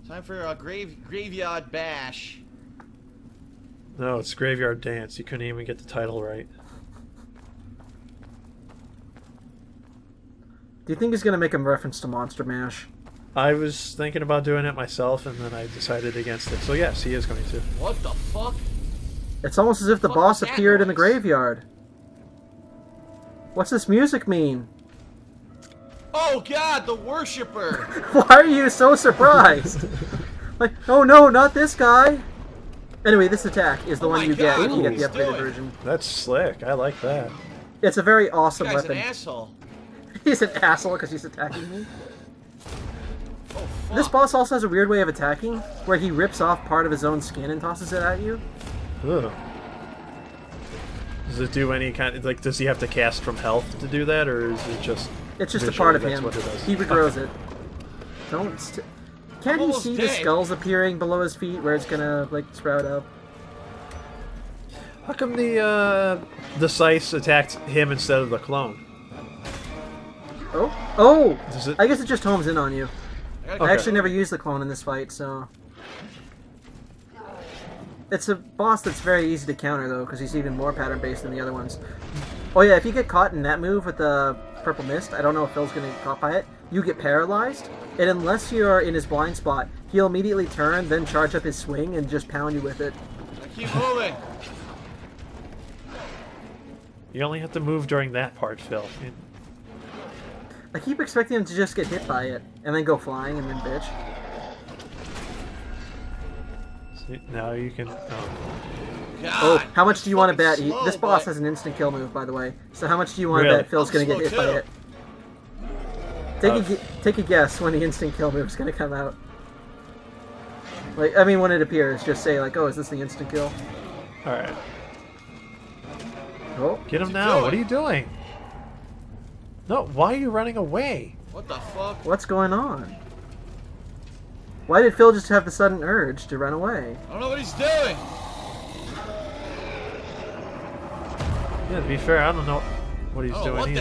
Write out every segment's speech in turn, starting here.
Time for a graveyard bash. No, it's Graveyard Dance. You couldn't even get the title right. Do you think he's gonna make a reference to Monster Mash? I was thinking about doing it myself, and then I decided against it. So yes, he is going to. What the fuck? It's almost as if the What boss was that appeared in the noise? graveyard. What's this music mean? Oh god, the worshipper! Why are you so surprised? Like, oh no, not this guy! Anyway, this attack is the Oh one my you get God, if you get what the he's upgraded doing? version. That's slick. I like that. It's a very This awesome guy's weapon. an asshole. He's an asshole because he's attacking me. Oh fuck. This boss also has a weird way of attacking, where he rips off part of his own skin and tosses it at you. Ugh. Does it do any kind of, like, does he have to cast from health to do that, or is it just... It's just visually a part of that's him. what it does? He regrows it. Don't. Can't he almost see the dead. skulls appearing below his feet where it's gonna like sprout up? How come the scythe attacked him instead of the clone? Oh, oh! Does it... I guess it just homes in on you. I gotta I Okay. actually never used the clone in this fight, so it's a boss that's very easy to counter though, because he's even more pattern based than the other ones. Oh yeah, if you get caught in that move with the purple mist, I don't know if Phil's gonna get caught by it. You get paralyzed, and unless you're in his blind spot, he'll immediately turn, then charge up his swing and just pound you with it. I keep moving. You only have to move during that part, Phil. I keep expecting him to just get hit by it, and then go flying, and then bitch. See, now you can... Oh. God, Oh, how much do you want to bet? fucking slow, This boss but- has an instant kill move, by the way. So how much do you want to Really? bet Phil's I'm going to get slow hit by too. it? Take a guess when the instant kill move is going to come out. Like, I mean, when it appears, just say like, "Oh, is this the instant kill?" Alright. Oh, Get him he now. doing? What are you doing? No, why are you running away? What the fuck? what's going on? Why did Phil just have the sudden urge to run away? I don't know what he's doing. Yeah, to be fair, I don't know what he's I don't doing know what either.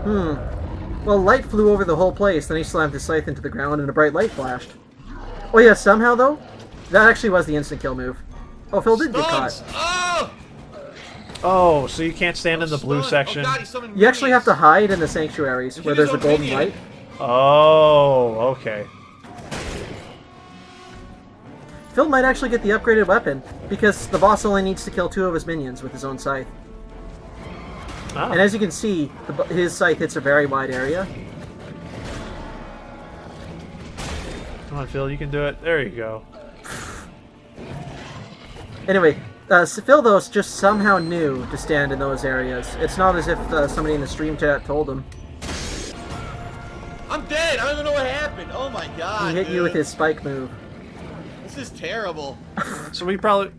that was. Well, light flew over the whole place, then he slammed his scythe into the ground and a bright light flashed. Oh yeah, somehow though, that actually was the instant kill move. Oh, Phil did get Stuns! caught. Oh! Oh, so you can't stand in the blue Stunned. section? Oh god, he summoned You actually have to minions. hide in the sanctuaries He where did there's his the own golden minion. light. Oh, okay. Phil might actually get the upgraded weapon, because the boss only needs to kill 2 of his minions with his own scythe. Ah. And as you can see, his scythe hits a very wide area. Come on, Phil, you can do it. There you go. Anyway, Phil, though, just somehow knew to stand in those areas. It's not as if somebody in the stream chat told him. I'm dead. I don't even know what happened. Oh my god. He hit you dude. with his spike move. This is terrible. So we probably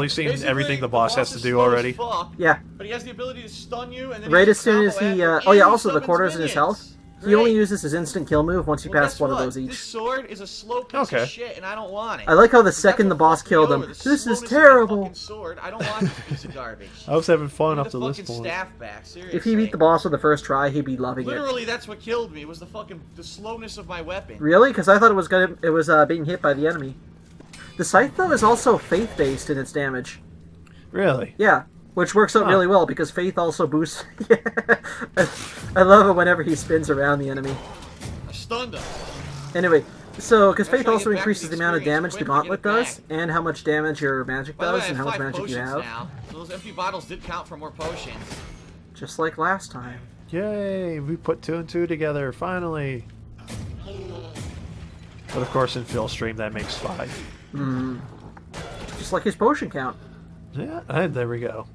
seen Basically, everything the boss has to is do slow as already. fuck, Yeah, but he has the ability to stun you, and then right he as soon as combo he... after, oh yeah, and also the summons quarters in his health. minions. He only Great. uses his instant kill move once you Well, pass guess one of what? those This each. sword is a slow piece Okay. of shit, and I don't want it. I like how the That's second the what boss fucked me killed him. over, the This is slowness of my terrible. fucking sword. I don't want this piece of garbage. I was having fun Give up me to the this fucking point. staff back. Seriously. If he beat the boss on the first try, he'd be loving it. Literally, that's what killed me. Was the slowness of my weapon. Really? Because I thought it was being hit by the enemy. The scythe though is also faith based in its damage. Really? Yeah, which works out Huh. really well because faith also boosts. Yeah. I love it whenever he spins around the enemy. I stunned him. Anyway, so because Gotta faith try to also get back increases the the amount of experience damage the quick to gauntlet get it does, back. and how much damage your magic By the way, does, I and how have much 5 magic you potions have. now. So those empty bottles did count for more potions. Just like last time. Yay! We put 2 and 2 together, finally! But of course in Phil's stream that makes 5. Just like his potion count. Yeah, there we go.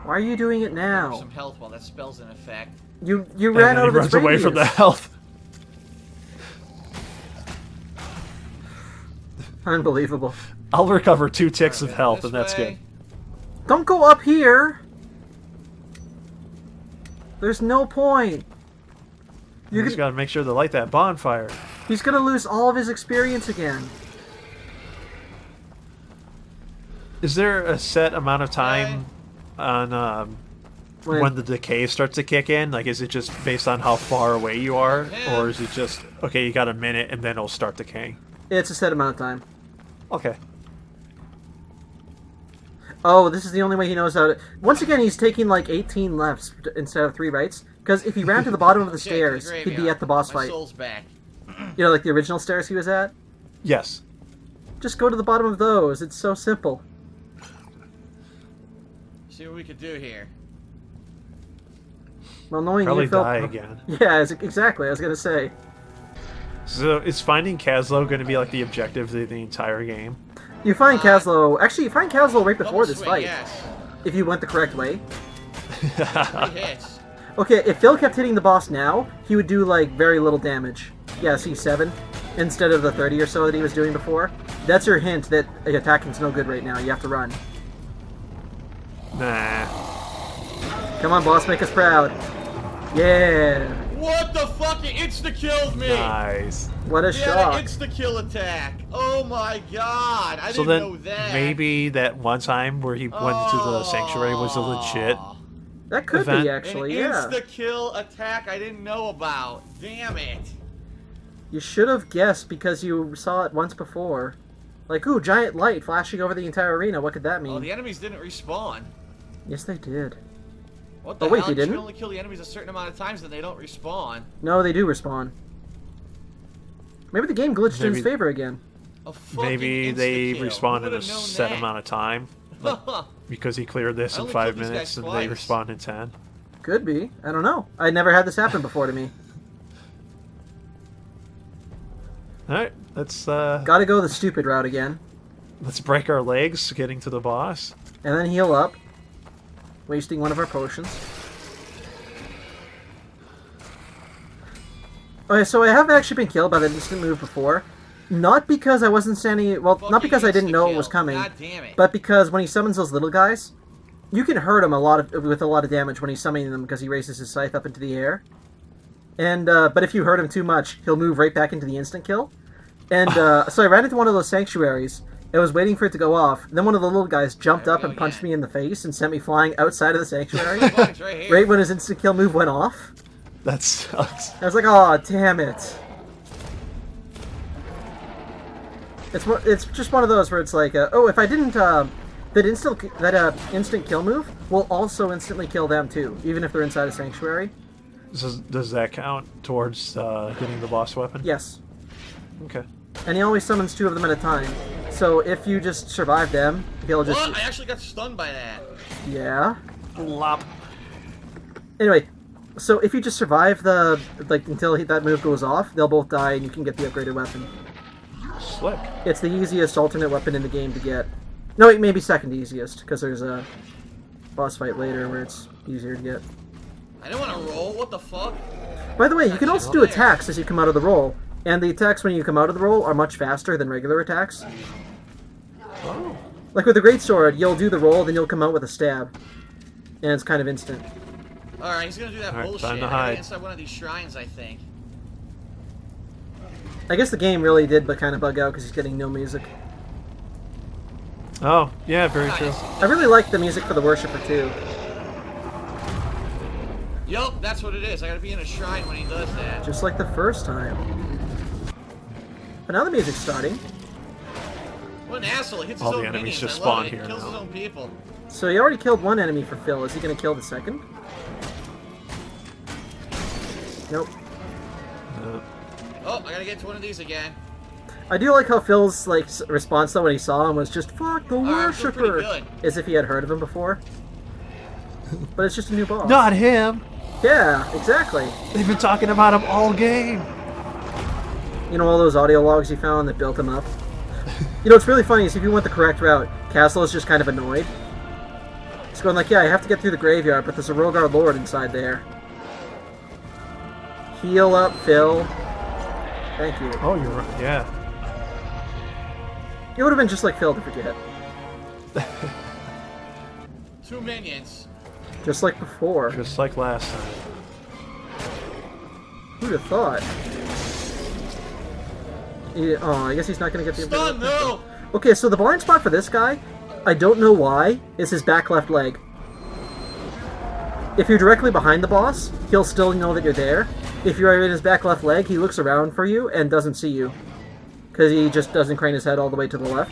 Why are you doing it For now? some health while that spell's in effect. You And ran then out he of its runs away from the radius. health. Unbelievable. I'll recover 2 ticks of Alright, health this and that's way. good. Don't go up here! There's no point. You You're just gonna, gotta make sure to light that bonfire. he's gonna lose all of his experience again. Is there a set amount of time on when the decay starts to kick in? Like, is it just based on how far away you are? Yeah. Or is it just, okay, you got a minute and then it'll start decaying? It's a set amount of time. Okay. Oh, this is the only way he knows how to... Once again, he's taking like 18 lefts instead of 3 rights. Because if he ran to the bottom of the stairs, he'd be at the boss My fight. soul's back. You know, like the original stairs he was at? Yes. Just go to the bottom of those. It's so simple. See what we could do here. Well, knowing Probably you, Phil... die again. Yeah, exactly. I was going to say. So is finding Kaslo going to be like the objective of the entire game? You find Kaslo... Actually, you find Kaslo right before Double this swing, fight. Yes. If you went the correct way. 3 hits. Okay, if Phil kept hitting the boss now, he would do, like, very little damage. Yeah, see, 7 instead of the 30 or so that he was doing before. That's your hint that attacking's no good right now. You have to run. Nah. Come on, boss, make us proud. Yeah. What the fuck? It insta-killed me! Nice. What a He had shock. an insta-kill attack. Oh my god. I So didn't then know that. maybe that one time where he went into the sanctuary was a legit. That could event. be, actually, An yeah. insta-kill attack I didn't know about. Damn it. You should have guessed because you saw it once before. Like, ooh, giant light flashing over the entire arena. What could that mean? Oh, the enemies didn't respawn. Yes, they did. What the Oh, wait, hell? they You didn't? can only kill the enemies a certain amount of times and they don't respawn. No, they do respawn. Maybe the game glitched in his Maybe- favor again. A fucking Maybe they insta-kill. respawn Who in a would've known set that? amount of time. Because he cleared this I in only 5 killed these minutes guys and twice. they respawn in 10. Could be. I don't know. I never had this happen before to me. Alright, let's Gotta go the stupid route again. break our legs getting to the boss. And then heal up. Wasting one of our potions. Okay, so I have actually been killed by that instant move before. Not because I wasn't standing... Well, not because I didn't know it was coming. God damn it. But because when he summons those little guys, you can hurt him with a lot of damage when he's summoning them because he raises his scythe up into the air. And but if you hurt him too much, he'll move right back into the instant kill. And so I ran into one of those sanctuaries. I was waiting for it to go off. Then one of the little guys jumped There we up go and punched again. me in the face and sent me flying outside of the sanctuary. Fuck, it's right here. right when his instant kill move went off. That sucks. I was like, oh, damn it. It's just one of those where it's like, oh, if I didn't, that instant kill move will also instantly kill them too, even if they're inside a sanctuary. Does that count towards getting the boss weapon? Yes. Okay. And he always summons 2 of them at a time. So if you just survive them, he'll just... What? I actually got stunned by that. Yeah. Lop. Anyway, so if you just survive until that move goes off, they'll both die and you can get the upgraded weapon. Slick. It's the easiest alternate weapon in the game to get. No, wait, maybe second easiest, because there's a boss fight later where it's easier to get. I didn't want to roll. What the fuck? By the way, you can also do attacks as you come out of the roll, and the attacks when you come out of the roll are much faster than regular attacks. Oh. Like with the greatsword, you'll do the roll, then you'll come out with a stab, and it's kind of instant. Alright, he's gonna do that Alright, bullshit. time to I gotta hide. get inside one of these shrines, I think. I guess the game really did but kind of bug out because he's getting no music. Oh, yeah, very Nice. true. I really like the music for the Worshipper too. Yup, that's what it is. I gotta be in a shrine when he does that. Just like the first time. But now the music's starting. What an asshole. He hits his All the own enemies minions. just I love spawn it. He here kills now. his own people. So he already killed one enemy for Phil. Is he going to kill the second? Nope. Oh, I gotta get to one of these again. I do like how Phil's response though when he saw him was just "fuck the I'm still pretty Worshipper," good. as if he had heard of him before. But it's just a new boss. Not him! Yeah, exactly. They've been talking about him all game! You know all those audio logs he found that built him up? You know what's really funny is if you went the correct route, Castle is just kind of annoyed. He's going like, yeah, I have to get through the graveyard, but there's a Rogar Lord inside there. Heal up, Phil. Thank you. Oh, you're right. Yeah. It would have been just like Phil to forget. 2 minions. Just like before. Just like last time. Who'd have thought? Yeah, oh, I guess he's not going to get the... Stun, no! Okay, so the blind spot for this guy, I don't know why, is his back left leg. If you're directly behind the boss, he'll still know that you're there. If you're in his back left leg, he looks around for you and doesn't see you. Because he just doesn't crane his head all the way to the left.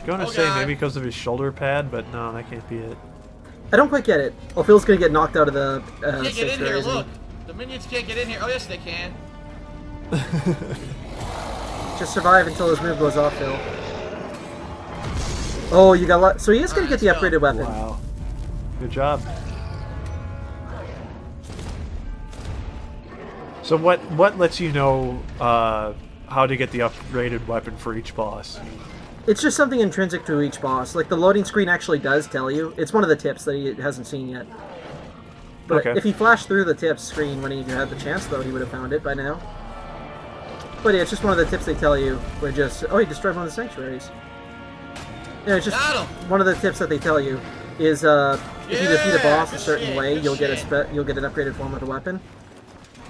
Gonna Oh, say God. maybe because of his shoulder pad, but no, that can't be it. I don't quite get it. Oh, Phil's gonna get knocked out of the Can't get in sanctuary, here, isn't he? look! The minions can't get in here. Oh, yes, they can. Just survive until his move goes off, Phil. Oh, you got a lot. So he is gonna get the Alright, upgraded weapon. Wow. Good job. So what lets you know how to get the upgraded weapon for each boss? It's just something intrinsic to each boss. Like, the loading screen actually does tell you. It's one of the tips that he hasn't seen yet. But Okay. if he flashed through the tips screen when he had the chance, though, he would have found it by now. But yeah, it's just one of the tips they tell you. Where just, oh, he destroyed one of the sanctuaries. Yeah, it's just Got one of the tips that they tell you is if you defeat a boss a good certain shit, way, good you'll get a shit. you'll get an upgraded form of the weapon.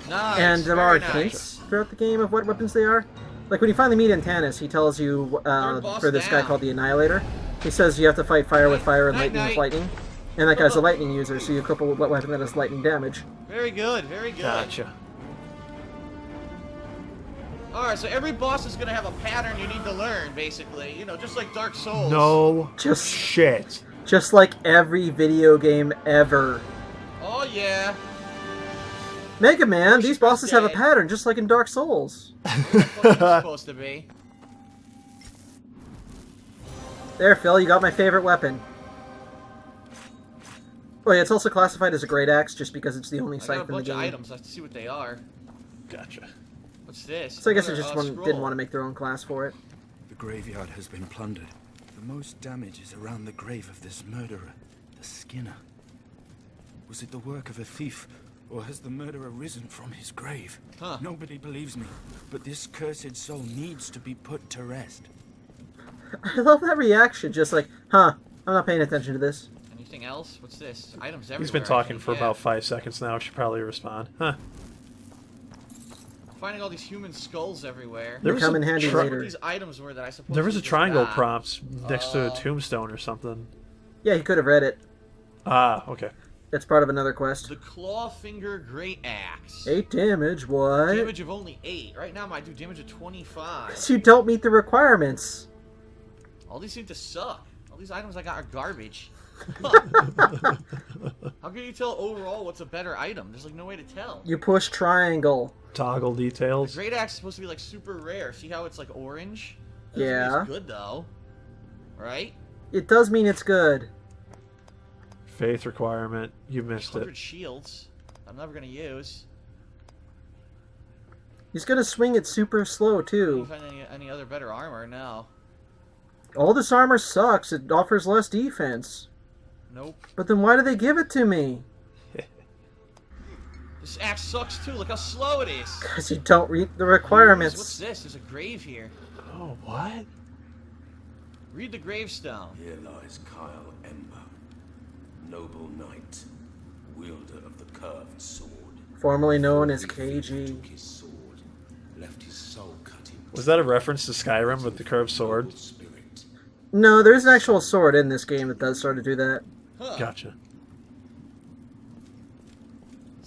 Nice. And there very are nice. hints throughout the game of what weapons they are. Like when you finally meet Antanas, he tells you Third boss for this guy down. called the Annihilator. He says you have to fight fire with fire and Night, lightning with night. lightning. And that guy's a lightning user, so you couple with what weapon that has lightning damage. Very good, very good. Gotcha. Alright, so every boss is gonna have a pattern you need to learn, basically. You know, just like Dark Souls. No Just shit. just like every video game ever. Oh, yeah. Mega Man, these bosses have a dead. pattern, just like in Dark Souls. That's what it's supposed to be. There, Phil, you got my favorite weapon. Oh yeah, it's also classified as a great axe just because it's the only I got a scythe in the bunch of game. items. Let's see what they are. Gotcha. What's this? So I guess it Another, just scroll. didn't want to make their own class for it. The graveyard has been plundered. The most damage is around the grave of this murderer, the Skinner. Was it the work of a thief, or has the murderer risen from his grave? Huh. Nobody believes me, but this cursed soul needs to be put to rest. I love that reaction, just like, huh, I'm not paying attention to this. Anything else? What's this? Items everywhere. He's been I talking think, for yeah. about 5 seconds now. Should probably respond. Huh. Finding all these human skulls everywhere. There They was come a in handy tri- What later. these items were that I supposed There was to a just triangle got. prompt next to a Oh. tombstone or something. Yeah, he could have read it. Ah, okay. It's part of another quest. The Clawfinger Great Axe. 8 damage, what? Damage of only 8. Right now, I do damage of 25. You don't meet the requirements. All these seem to suck. All these items I got are garbage. How can you tell overall what's a better item? There's like no way to tell. You push triangle. Toggle The details. Great Axe is supposed to be like super rare. See how it's like orange? That doesn't mean Yeah. It's good though. Right? It does mean it's good. Faith requirement. You missed 100 it. shields. I'm never gonna use. He's gonna swing it super slow, Can you too. find any other better armor? No. All this armor sucks. It offers less defense. Nope. But then why do they give it to me? This axe sucks too. Look how slow it is. Because you don't read the What's requirements. this? There's a grave here. Oh, what? Read the gravestone. Here lies Kyle Ember, noble knight, wielder of the curved sword. Formerly known as Before he KG. took his sword, left his soul cut in Was that a reference to Skyrim with the curved sword? noble spirit. No, there's an actual sword in this game that does sort of do that. Huh. Gotcha.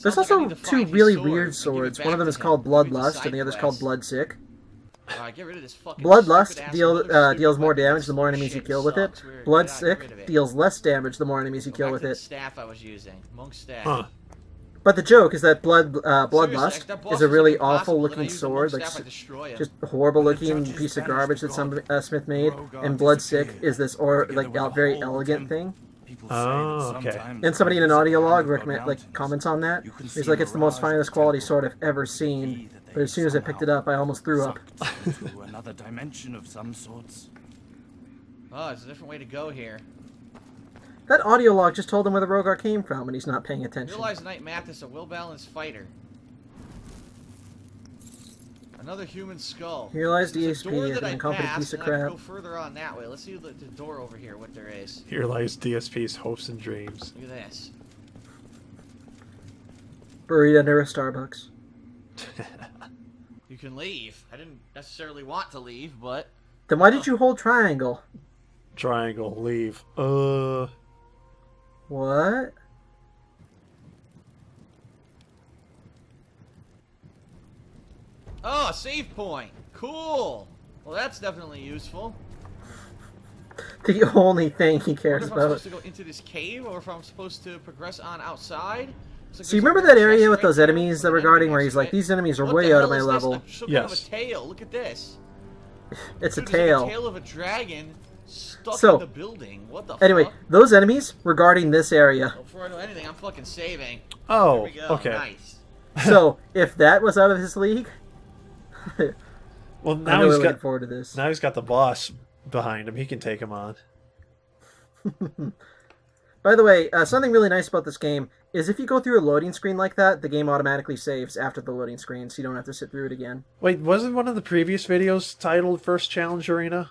There's Sounds like I also need to two find his really sword weird and give it swords. back One of them to is him. called Maybe the Bloodlust, side and the other's called quest. Bloodsick. Alright, get rid of this fucking Bloodlust stupid-ass deals another deals more stupid damage weapon. the more This enemies you shit kill with it. sucks. Weird. Get Bloodsick rid of it. deals less damage the more enemies you Go kill back with to the it. staff I was using. Monk staff. Huh. But the joke is that Seriously, Bloodlust that boss is a was really impossible, awful then I looking used the sword, monk like staff, I destroy it. just a horrible looking judges piece of banished garbage that some God. Smith made. Rogar And Bloodsick disappeared, is this together with the very whole elegant temple. thing. People say Oh, that okay. sometimes And somebody in an when audio log God recommend mountains, comments on that. you can He's see like, it's the most mirage of finest the quality temple. sword I've ever Be seen. that But they as soon as I picked it up, I almost threw up. sucked to another dimension of some sorts. Oh, it's a different way to go here. That audio log just told him where the Rogar came from, and he's not paying attention. Realize Knight Mathis, a well-balanced fighter. Another human skull. Here lies There's a DSP, door an that I incompetent passed, piece of and I can crap. go further on that way. Let's see the door over here, what there is. Here lies DSP's hopes and dreams. Look at this. Buried under a Starbucks. You can leave. I didn't necessarily want to leave, but... Then why did you hold triangle? Triangle, leave. What? Oh, a save point. Cool. Well, that's definitely useful. The only thing he I cares wonder if I'm about. supposed to go into this cave or if I'm supposed to progress on outside. Looks like So you there's a remember that chest area with right those there enemies with that an were enemy guarding where next he's to like, it. these enemies are What way the out of hell my is this? level. Some kind Yes. of a tail. Look at this. It's a Dude, tail. Like a tail of a dragon stuck So, in the building. What the Anyway, fuck? those enemies were guarding this area. Before I know anything, I'm fucking saving. Oh, Here we go. okay. Nice. So if that was out of his league, Well, I'm now really he's looking got forward to this. the boss behind him. He can take him on. By the way, something really nice about this game is if you go through a loading screen like that, the game automatically saves after the loading screen, so you don't have to sit through it again. Wait, wasn't one of the previous videos titled First Challenge Arena?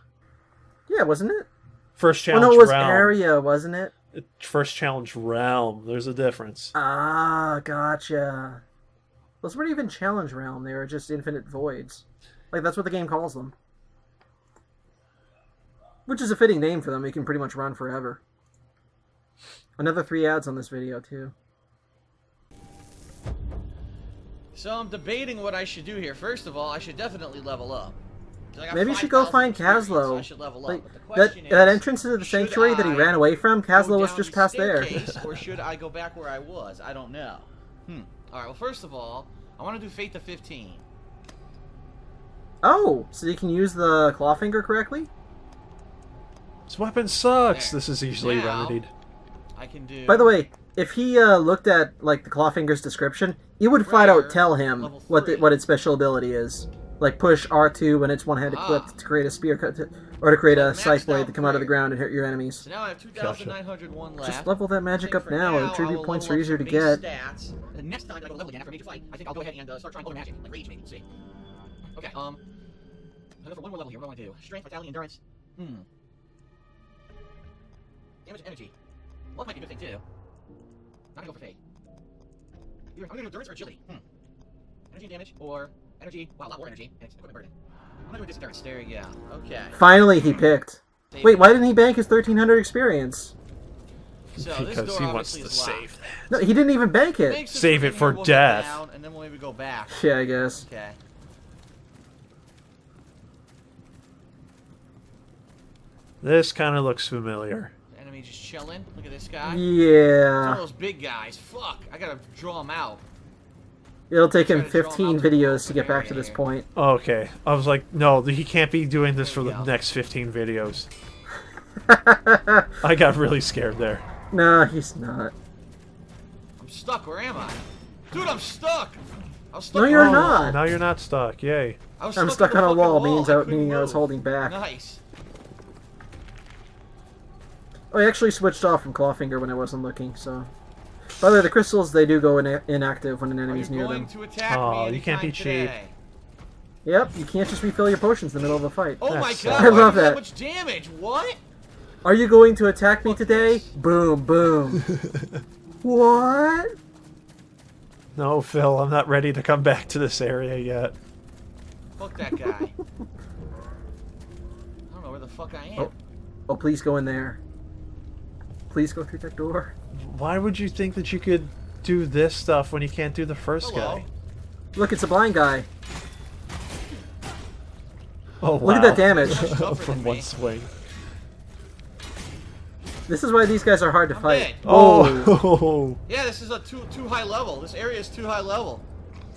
Yeah, wasn't it? First Oh Challenge no, it was Realm. area, wasn't it? First Challenge Realm. There's a difference. Ah, gotcha. Those weren't even challenge realm; they were just infinite voids. Like that's what the game calls them. Which is a fitting name for them. You can pretty much run forever. Another 3 ads on this video too. So I'm debating what I should do here. First of all, I should definitely level up. 'Cause I got Maybe you should go 5,000 find experience, so Caslo. I should level up. Like, But the that question that is, entrance into the should sanctuary that he I ran away from, go Caslo was down just the past there. staircase, or should I go back where I was? I don't know. All right. Well, first of all, I want to do Fate to 15. Oh, so you can use the clawfinger correctly? This weapon sucks. There. This is easily Now- remedied. I can do. By the way, if he looked at like the clawfinger's description, it would flat out Rare, tell him level what 3. what its special ability is. Like push R2 when it's one hand equipped to create a spear cut, or to create So a maxed scythe blade out to come out of the prayer. ground and hit your enemies. So now I have 2,901 left. Just level that magic I up think for now. The I tribute will points level are up easier to some get. base Stats. The next time I go level again after a major fight, I think I'll go ahead and start trying other magic, like rage maybe. We'll see. Okay. I'll go for one more level here. What do I want to do? Strength, vitality, endurance. Damage, energy. Well, that might be a good thing too. Not gonna go for fate. Either I'm gonna do endurance or agility. Energy and damage, or energy. Wow, a lot more energy. And it's equipment burden. I'm gonna do endurance. There you go. Okay. Finally, he picked. Save Wait, it. why didn't he bank his 1300 experience? So this Because door he wants obviously to is locked. save that. No, he didn't even bank it. Thanks Save it being for here, we'll get death. down, and then we'll maybe go back. Yeah, I guess. Okay. This kind of looks familiar. The enemy just chilling. Look at this guy. Some of Yeah. those big guys. Fuck. I gotta draw them out. It'll take him Try to draw 15 out the videos to get open back to area this here. point. Okay. I was like, no, he can't be doing this for There the we go. next 15 videos. I got really scared there. No, he's not. I'm stuck. Where am I? Dude, I'm stuck. I was stuck. No, you're on a not. wall. Now you're not stuck. Yay. I was I'm stuck stuck on a fucking wall, meaning couldn't I was move. holding back. Nice. Oh, I actually switched off from Clawfinger when I wasn't looking, so... By the way, the crystals, they do go inactive when an Are you enemy's near going them. to attack Oh, me you can't be anytime cheap. today? Yep, you can't just refill your potions in the middle of a fight. Oh That my sucks. god, I why love do that. much damage? What? Are you going to attack me Fuck today? this. Boom, boom. What? No, Phil, I'm not ready to come back to this area yet. Fuck that guy. I don't know where the fuck I am. Oh, please go in there. Please go through that door. Why would you think that you could do this stuff when you can't do the first Hello. guy? Look, it's a blind guy. Oh, wow. Look at that damage. tougher From than one me. swing. This is why these guys are hard to I'm fight. dead. Oh, Yeah, this is a too high level. This area is too high level.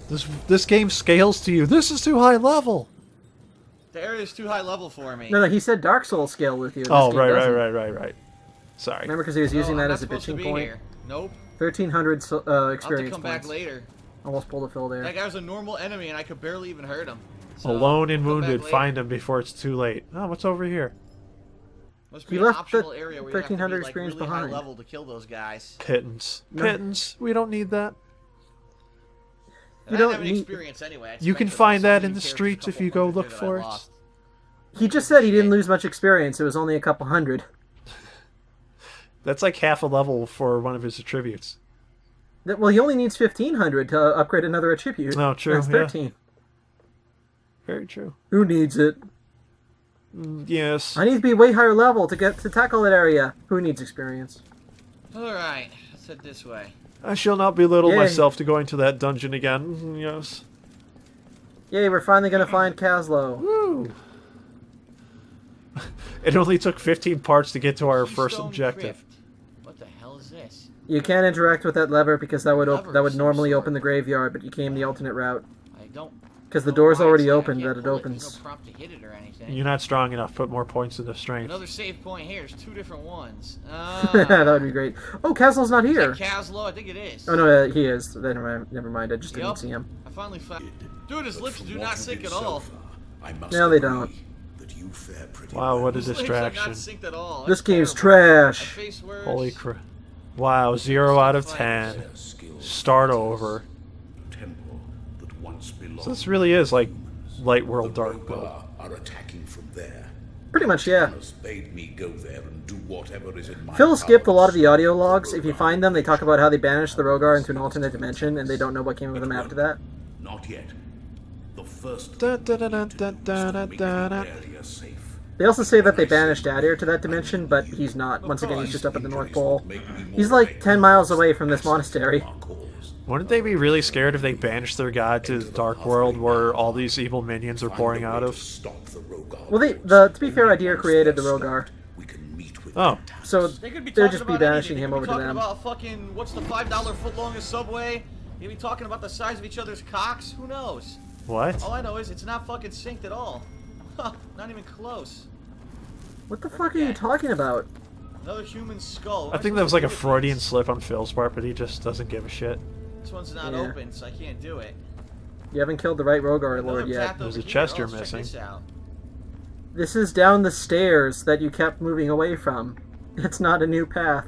this game scales to you. This is too high level. The area is too high level for me. No, he said Dark Souls scale with you. This Oh, game right. doesn't. Sorry. Remember, because he was using No, I'm that not as a supposed to bitching be point. here. Nope. 1,300 I'll have to experience come back points. later. Almost pulled a fill there. That guy was a normal enemy, and I could barely even hurt him. So, Alone and I'll come back wounded, later. find him before it's too late. Oh, what's over here? Must He be an left optional the area where you have to be, 1,300 like, experience really behind. high level to kill those guys. Pittance. No. Pittance. We don't need that. And I don't didn't have any need- experience anyway. I You can expected find that somebody in who the cares a streets if couple you go hundred look that I for it. lost. He just said he didn't Shit. lose much experience. It was only a couple hundred. That's like half a level for one of his attributes. Well, he only needs 1,500 to upgrade another attribute. Oh, true, That's yeah. 13. Very true. Who needs it? Yes. I need to be way higher level to get to tackle that area. Who needs experience? Alright, let's head this way. I shall not belittle Yay. myself to going to that dungeon again. Yes. Yay, we're finally gonna find Caslow. Woo! It only took 15 parts to get to our first Keystone objective. Crypt. What the hell is this? You can't interact with that lever because that would Lever that of would some normally sort. open the graveyard, but you came the alternate route. I don't... Because the know door's why already it's there. I open, can't that it pull opens. There's no prompt to hit it or anything. You're not strong enough. Put more points into strength. Another save point here. There's 2 different ones. That would be great. Oh, Caslow's not Is here. that Caslow? I think it is. Oh no, he is. Never mind. I just didn't Yup. see him. I finally found... Dude, his lips From do what not you sync did at all. so far, I must No, they agree don't. That you fare pretty Wow, well. what a His lips are distraction. not synced at all. This That's game's terrible. I trash. face worse. Holy crap. Wow, 0 out of 10. Their skills Start over. temple that once belonged So this really is like Light the World Dark World. Rogar are attacking from there. Pretty much, yeah. Thanos bade me go there and do whatever is in my Phil power skipped a to lot of the stop audio the logs. If you Rogar. find them, they talk about how they banished the Rogar into an alternate dimension, and they don't know what came of them after that. Not yet. The first Da, thing da, we da, need to da, do is da, to da, make da, the da. area safe. They also say that they banished Adir to that dimension, but he's not. Once again, he's just up at the North Pole. He's like 10 miles away from this monastery. Wouldn't they be really scared if they banished their god to the Dark World where all these evil minions are pouring out of? Well, to be fair, Adir created the Rogar, Oh. so They could be they'll talking just be about banishing anything. him They over could to be talking them. about fucking what's the $5 foot longest subway? They could be talking about the size of each other's cocks. Who knows? What? All I know is it's not fucking synced at all. Huh, not even close. What the fuck are you talking about? Another human skull. I think that was like a Freudian slip on Phil's part, but he just doesn't give a shit. This one's not Yeah. open, so I can't do it. You haven't killed the right Rogar Another Lord yet. path There's over a here. chest you're Let's check missing. this out. This is down the stairs that you kept moving away from. It's not a new path.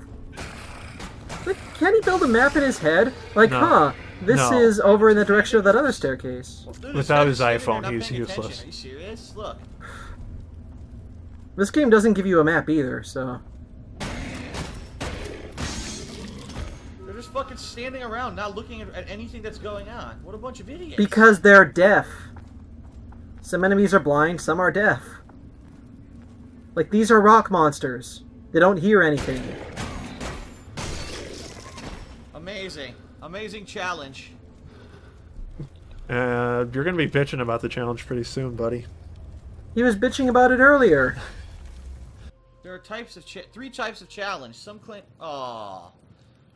Like, can he build a map in his head? Like, No. huh, this No. is over in the direction of that other staircase. Dude, this Without guy's his standing there iPhone, not he's paying useless. attention. Are you serious? Look. This game doesn't give you a map either, so... They're just fucking standing around, not looking at anything that's going on. What a bunch of idiots. Because they're deaf. Some enemies are blind, some are deaf. Like, these are rock monsters. They don't hear anything. Amazing. Amazing challenge. You're gonna be bitching about the challenge pretty soon, buddy. He was bitching about it earlier. There are types of 3 types of challenge. Some claim... Oh,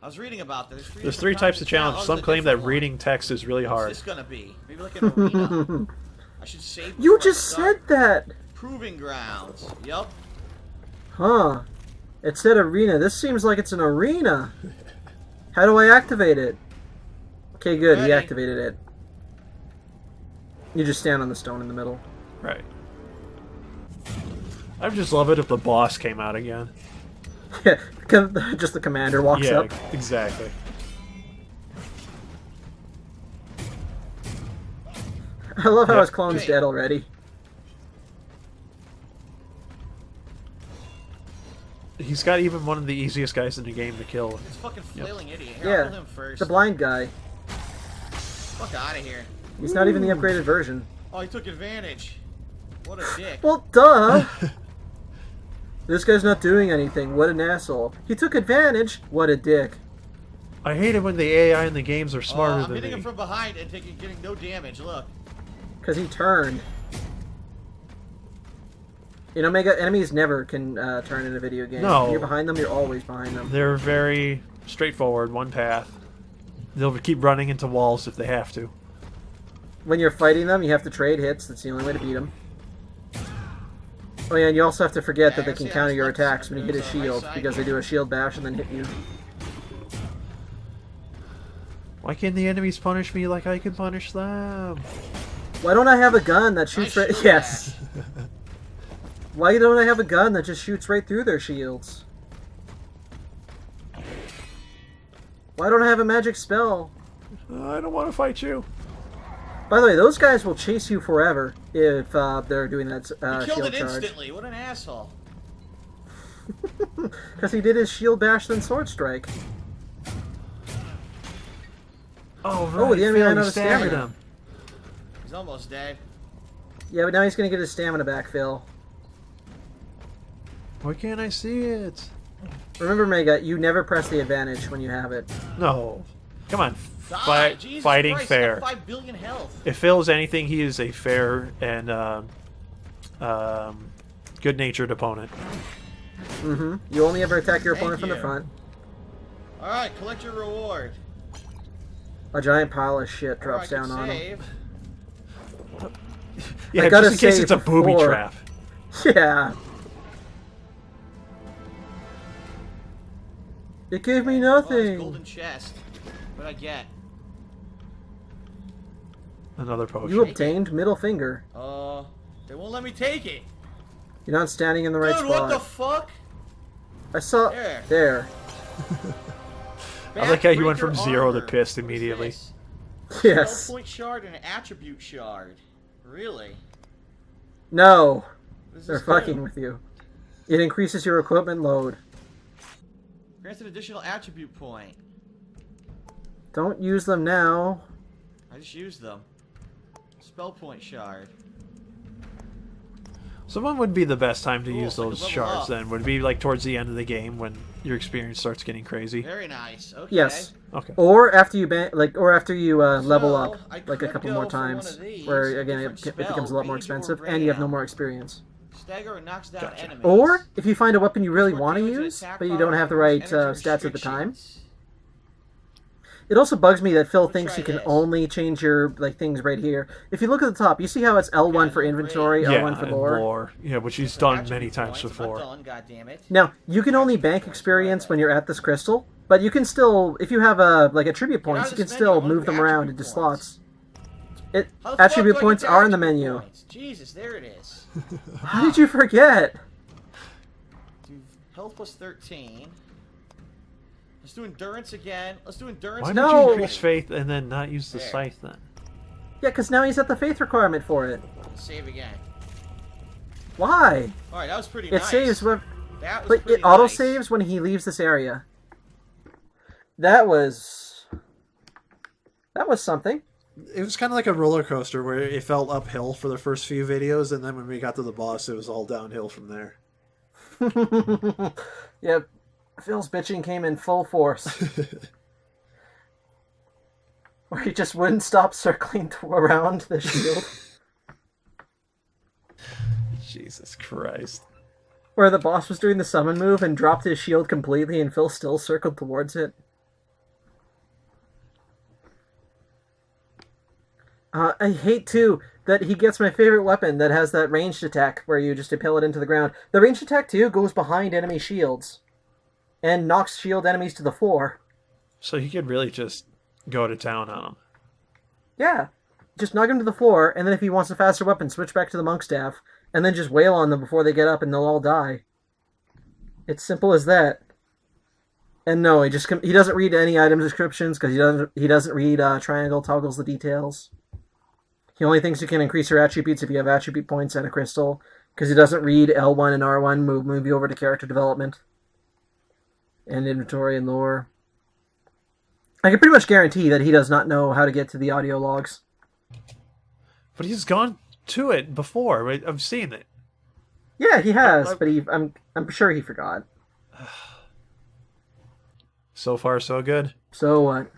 I was reading about this. There's 3 types of challenge. Some claim that reading text is really hard. What's this gonna be? Maybe like an arena. I should save You before I just start. said that! Proving grounds. Yup. Huh. It said arena. This seems like it's an arena. How do I activate it? Okay, good. He Ready. activated it. You just stand on the stone in the middle. Right. I'd just love it if the boss came out again. Yeah, just the commander walks Yeah, up. exactly. I love how Yeah. his clone's Okay. dead already. He's got even one of the easiest guys in the game to kill. This fucking flailing idiot. Here, I'll kill Yeah, him first. the blind guy. Fuck out of here. He's not even the upgraded version. Oh, he took advantage. What a dick. Well, duh! This guy's not doing anything. What an asshole. He took advantage. What a dick. I hate it when the AI in the games are smarter I'm than hitting me. him from behind and getting no damage. Look. Because he turned. You know, Mega, enemies never can turn in a video game. No. When you're behind them, you're always behind them. They're very straightforward, one path. They'll keep running into walls if they have to. When you're fighting them, you have to trade hits. That's the only way to beat them. Oh yeah, and you also have to forget that they can counter your attacks when you hit a shield, because they do a shield bash and then hit you. Why can't the enemies punish me like I can punish them? Why don't I have a gun that shoots right... shield Yes. Why don't I have a gun that just shoots right through their shields? Why don't I have a magic spell? I don't want to fight you. By the way, those guys will chase you forever if they're doing that He killed shield it charge. instantly. What an asshole. Because he did his shield bash then sword strike. Oh, Oh, the enemy Phil, ran you out of staggered stamina. him. He's almost dead. Yeah, but now he's gonna get his stamina back, Phil. Why can't I see it? Remember, Mega, you never press the advantage when you have it. No. Come on. Jesus Fighting Christ, fair. I got 5 billion health. If Phil's anything, he is a fair and good-natured opponent. Mm-hmm. You only ever attack your Thank opponent from the you. front. Alright, collect your reward. A giant pile of shit drops Or I down can on him. save. Yeah, I gotta just in case save it's a booby before. trap. Yeah. It gave me Oh, it's nothing. golden chest. What'd I get? Another potion. You obtained middle finger. They won't let me take it. You're not standing in the right Dude, spot. what the fuck? I saw there. I like how you went from Backbreaker 0 to armor. pissed What is immediately. this? Yes. Spell point shard and an attribute shard. Really? No. What does They're this fucking do? with you. It increases your equipment load. Grants an additional attribute point. Don't use them now. I just used them. Spell point shard. So when would be the best time to Cool, use so I can those level shards up. then? Would it be like towards the end of the game when your experience starts getting crazy? Very nice. Okay. Yes. Okay. Or after you or after you level So, up I like a could couple go more for one times, of these, where a again different it becomes a spell, lot more range or expensive, and you have no ram. more experience. Stagger and knocks down Gotcha. enemies. Or if you find a weapon you really More want to damage and use, attack but you power don't have the right reduces energy stats at the time. restrictions. It also bugs me that Phil Let's thinks try you can this. only change your things right here. If you look at the top, you see how it's L1 Yeah, for no inventory, range. Yeah, L1 for and lore. Yeah, which he's For done attribute many times points, I'm before. not done, goddammit. Now, you can only bank experience when you're at this crystal, but you can still, if you have attribute points, out you of can this still menu, I wanna move do them around into attribute slots. How the fuck Attribute do I get points the are in the attribute menu. points? Jesus, there it is. How did you forget? Do health plus 13. Let's do endurance again. Let's do endurance. Why again. did No. you increase faith and then not use the There. scythe then? Yeah, because now he's at the faith requirement for it. Save again. Why? Alright, that was pretty It nice. saves when, That was but pretty it auto nice. saves when he leaves this area. That was something. It was kind of like a roller coaster where it felt uphill for the first few videos, and then when we got to the boss, it was all downhill from there. Yep, Phil's bitching came in full force. Where he just wouldn't stop circling around the shield. Jesus Christ. Where the boss was doing the summon move and dropped his shield completely and Phil still circled towards it. I hate, too, that he gets my favorite weapon that has that ranged attack where you just impale it into the ground. The ranged attack, too, goes behind enemy shields and knocks shield enemies to the floor. So he could really just go to town on him. Yeah. Just knock him to the floor, and then if he wants a faster weapon, switch back to the monk staff, and then just wail on them before they get up and they'll all die. It's simple as that. And no, he doesn't read any item descriptions because he doesn't read triangle toggles the details. He only thinks you can increase your attributes if you have attribute points and a crystal, because he doesn't read L1 and R1, move you over to character development and inventory and lore. I can pretty much guarantee that he does not know how to get to the audio logs. But he's gone to it before. Right? I've seen it. Yeah, he has, but I'm sure he forgot. So far, so good. So what?